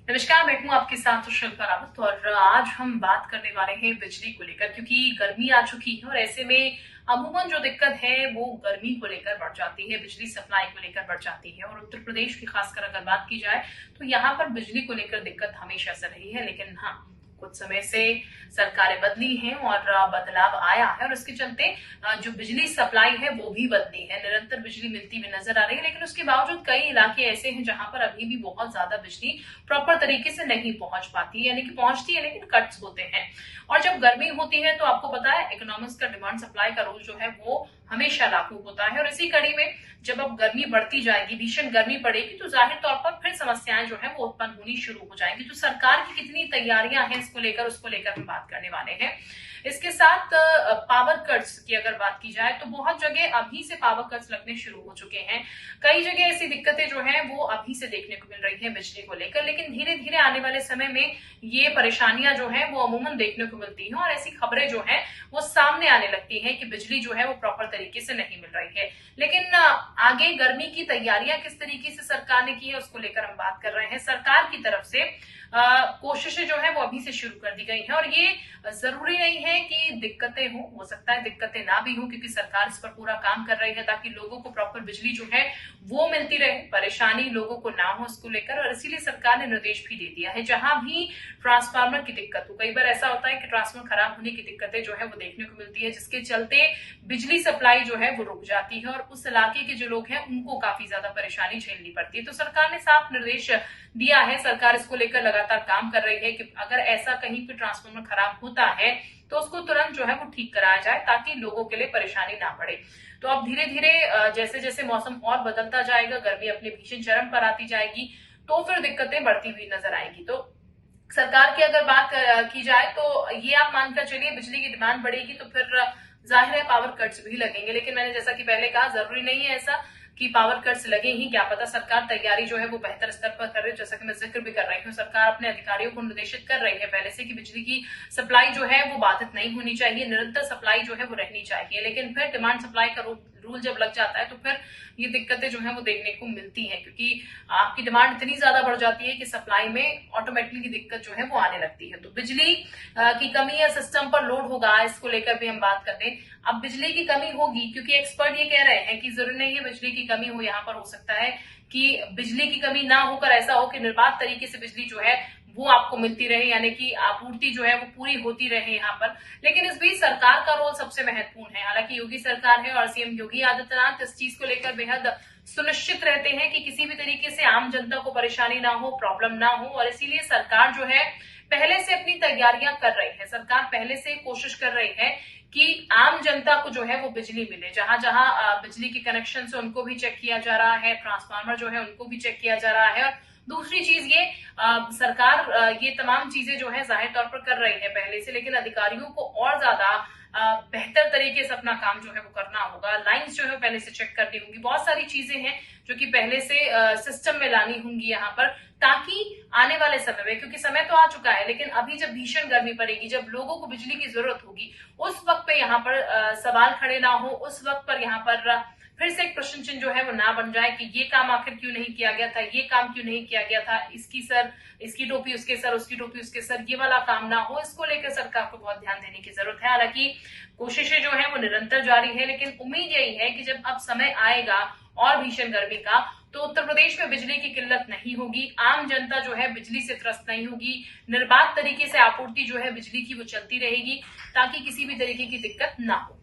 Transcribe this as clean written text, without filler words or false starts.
नमस्कार, मैं हूँ आपके साथ शिल्पा रावत और आज हम बात करने वाले हैं बिजली को लेकर क्योंकि गर्मी आ चुकी है और ऐसे में अमूमन जो दिक्कत है वो गर्मी को लेकर बढ़ जाती है, बिजली सप्लाई को लेकर बढ़ जाती है। और उत्तर प्रदेश की खासकर अगर बात की जाए तो यहाँ पर बिजली को लेकर दिक्कत हमेशा से रही है, लेकिन हाँ, कुछ समय से सरकारें बदली हैं और बदलाव आया है और इसके चलते जो बिजली सप्लाई है वो भी बदली है। निरंतर बिजली मिलती हुई नजर आ रही है, लेकिन उसके बावजूद कई इलाके ऐसे हैं जहां पर अभी भी बहुत ज्यादा बिजली प्रॉपर तरीके से नहीं पहुंच पाती है, यानी कि पहुंचती है लेकिन कट्स होते हैं। और जब गर्मी होती है तो आपको पता है इकोनॉमिक्स का डिमांड सप्लाई का रूल जो है वो हमेशा लागू होता है। और इसी कड़ी में जब अब गर्मी बढ़ती जाएगी, भीषण गर्मी पड़ेगी, तो जाहिर तौर पर फिर समस्याएं जो है वो उत्पन्न होनी शुरू हो जाएंगी। तो सरकार की कितनी तैयारियां हैं उसको लेकर हम बात करने वाले हैं। इसके साथ पावर कट्स की अगर बात की जाए तो बहुत जगह अभी से पावर कट्स लगने शुरू हो चुके हैं। कई जगह ऐसी दिक्कतें जो है वो अभी से देखने को मिल रही है बिजली को लेकर, लेकिन धीरे धीरे आने वाले समय में ये परेशानियां जो है वो अमूमन देखने को मिलती हैं और ऐसी खबरें जो है वो सामने आने लगती हैं कि बिजली जो है वो प्रॉपर तरीके से नहीं मिल रही है। लेकिन आगे गर्मी की तैयारियां किस तरीके से सरकार ने की है उसको लेकर हम बात कर रहे हैं। सरकार की तरफ से कोशिशें जो है वो अभी से शुरू कर दी गई है और ये जरूरी नहीं है कि दिक्कतें हो सकता है दिक्कतें ना भी हो, क्योंकि सरकार इस पर पूरा काम कर रही है ताकि लोगों को प्रॉपर बिजली जो है वो मिलती रहे, परेशानी लोगों को ना हो उसको लेकर। और इसीलिए सरकार ने निर्देश भी दे दिया है जहां भी ट्रांसफार्मर की दिक्कत हो, कई बार ऐसा होता है कि ट्रांसफार्मर खराब होने की दिक्कतें जो है वो देखने को मिलती है, जिसके चलते बिजली सप्लाई जो है वो रुक जाती है और उस इलाके के जो लोग हैं उनको काफी ज्यादा परेशानी झेलनी पड़ती है। तो सरकार ने साफ निर्देश दिया है, सरकार इसको लेकर लगातार काम कर रही है कि अगर ऐसा कहीं पे ट्रांसफार्मर खराब होता है तो उसको तुरंत जो है वो ठीक कराया जाए ताकि लोगों के लिए परेशानी ना पड़े। तो अब धीरे धीरे जैसे जैसे मौसम और बदलता जाएगा, गर्मी अपने भीषण चरम पर आती जाएगी, तो फिर दिक्कतें बढ़ती हुई नजर आएगी। तो सरकार की अगर बात की जाए तो ये आप मानकर चलिए बिजली की डिमांड बढ़ेगी तो फिर जाहिर है पावर कट्स भी लगेंगे। लेकिन मैंने जैसा कि पहले कहा, जरूरी नहीं है ऐसा कि पावर कट्स लगे ही, क्या पता सरकार तैयारी जो है वो बेहतर स्तर पर कर रही है। जैसा कि मैं जिक्र भी कर रही हूँ, सरकार अपने अधिकारियों को निर्देशित कर रही है पहले से कि बिजली की सप्लाई जो है वो बाधित नहीं होनी चाहिए, निरंतर सप्लाई जो है वो रहनी चाहिए। लेकिन फिर डिमांड सप्लाई का रूल जब लग जाता है तो फिर ये दिक्कतें जो है वो देखने को मिलती हैं, क्योंकि आपकी डिमांड इतनी ज्यादा बढ़ जाती है कि सप्लाई में ऑटोमेटिकली दिक्कत जो है वो आने लगती है। तो बिजली की कमी या सिस्टम पर लोड होगा, इसको लेकर भी हम बात करते हैं। अब बिजली की कमी होगी क्योंकि एक्सपर्ट ये कह रहे हैं कि जरूरी नहीं है बिजली की कमी हो, यहाँ पर हो सकता है कि बिजली की कमी ना होकर ऐसा हो कि निर्बाध तरीके से बिजली जो है वो आपको मिलती रहे, यानी कि आपूर्ति जो है वो पूरी होती रहे यहाँ पर। लेकिन इस बीच सरकार का रोल सबसे महत्वपूर्ण है। हालांकि योगी सरकार है और सीएम योगी आदित्यनाथ इस चीज को लेकर बेहद सुनिश्चित रहते हैं कि किसी भी तरीके से आम जनता को परेशानी ना हो, प्रॉब्लम ना हो, और इसीलिए सरकार जो है पहले से अपनी तैयारियां कर रही है। सरकार पहले से कोशिश कर रही है कि आम जनता को जो है वो बिजली मिले। जहां जहां बिजली के कनेक्शन है उनको भी चेक किया जा रहा है, ट्रांसफार्मर जो है उनको भी चेक किया जा रहा है। और दूसरी चीज ये सरकार ये तमाम चीजें जो है जाहिर तौर पर कर रही है पहले से, लेकिन अधिकारियों को और ज्यादा बेहतर तरीके से अपना काम जो है वो करना होगा। लाइंस जो है पहले से चेक करनी होंगी, बहुत सारी चीजें हैं जो कि पहले से सिस्टम में लानी होंगी यहाँ पर, ताकि आने वाले समय में, क्योंकि समय तो आ चुका है लेकिन अभी जब भीषण गर्मी पड़ेगी, जब लोगों को बिजली की जरूरत होगी, उस वक्त पे यहाँ पर सवाल खड़े ना हो, उस वक्त पर यहाँ पर फिर से एक प्रश्न चिन्ह जो है वो ना बन जाए कि ये काम आखिर क्यों नहीं किया गया था, ये काम क्यों नहीं किया गया था, इसकी टोपी उसके सर, उसकी टोपी उसके सर, ये वाला काम ना हो। इसको लेकर सरकार को बहुत ध्यान देने की जरूरत है। हालांकि कोशिशें जो है वो निरंतर जारी है, लेकिन उम्मीद यही है कि जब अब समय आएगा और भीषण गर्मी का, तो उत्तर प्रदेश में बिजली की किल्लत नहीं होगी, आम जनता जो है बिजली से त्रस्त नहीं होगी, निर्बाध तरीके से आपूर्ति जो है बिजली की वो चलती रहेगी ताकि किसी भी तरीके की दिक्कत ना हो।